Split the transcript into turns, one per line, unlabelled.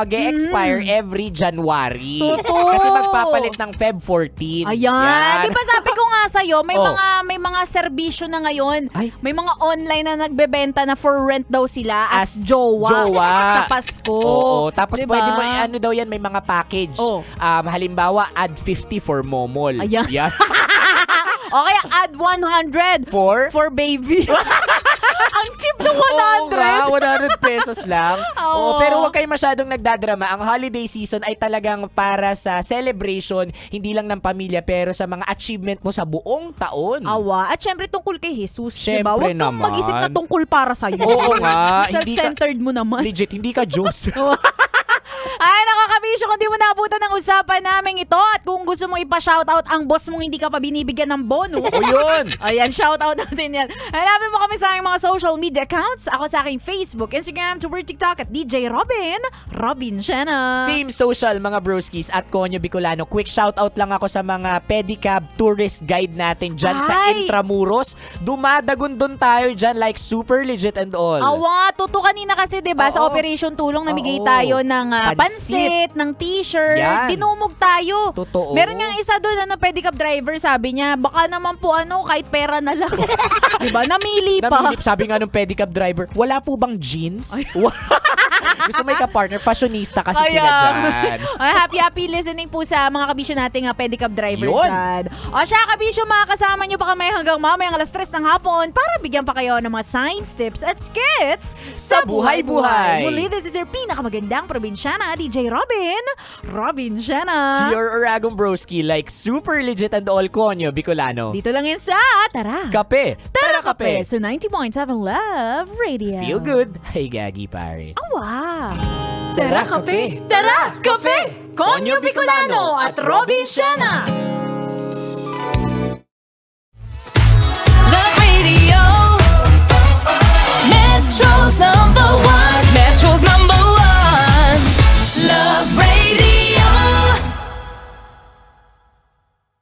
mag-expire every January.
Totoo.
Kasi magpapalit ng Feb 14.
Ayan. Di ba sabi ko nga sa'yo, may
Oh.
mga serbisyo na ngayon.
Ay.
May mga online na nagbebenta na for rent daw sila as jowa. Sa Pasko.
Oo. Tapos
Diba?
pwede mo, ano daw yan, may mga package.
Oh.
Halimbawa, add 50 for momol.
Ayan.
Yan.
O kaya add 100 for baby. Ang cheap ng 100.
Oo nga, 100 pesos lang.
Oo.
Pero huwag kayo masyadong nagdadrama. Ang holiday season ay talagang para sa celebration, hindi lang ng pamilya, pero sa mga achievement mo sa buong taon.
Awa. At syempre tungkol kay Jesus.
Syempre
diba? Huwag kang
naman.
mag-isip na tungkol para sa'yo.
Oo nga.
Self-centered mo naman.
Legit, hindi ka Diyos.
Ay, nakakabisyo kung di mo naabutan ng usapan namin ito. At kung gusto mo ipa-shoutout ang boss mong hindi ka pa binibigyan ng bonus.
O yun.
Ayan, shoutout natin yan. Hanapin mo kami sa aking mga social media accounts. Ako sa aking Facebook, Instagram, Twitter, TikTok at DJ Robin Siena.
Same social mga broskis at Konyo Bicolano. Quick shoutout lang ako sa mga pedicab tourist guide natin dyan sa
Ay!
Intramuros. Dumadagundon tayo dyan like super legit and all.
Awa, tuto kanina kasi 'di ba sa
Oo.
Operation Tulong namigay
Oo.
tayo ng
Pansit.
pansit, ng t-shirt,
Yan.
dinumog tayo.
Totoo.
Meron nga isa doon pedicab driver sabi niya, baka naman po kahit pera na lang. 'Di ba? Namili pa.
Namilip, sabi nga nung pedicab driver, wala po bang jeans? Gusto may ka-partner, fashionista kasi sila dyan.
Ay, happy listening po sa mga kabisyo nating pedicab driver
Yun.
dyan. O siya kabisyo, makakasama nyo pa kami hanggang mamayang alas 3 ng hapon para bigyan pa kayo ng mga science tips at skits
Sa buhay-buhay.
Muli, this is your pinakamagandang probinsyana, DJ Robin Siena.
Your Oragon Broski like super legit and all Konyo Bicolano.
Dito lang yan sa Tara!
Kape. Tara kape.
Sa 90.7 Love Radio.
Feel good. Hey, gagi pare.
Awa!
Tara kape! Tara kape! Konyo Bicolano at Robin Siena!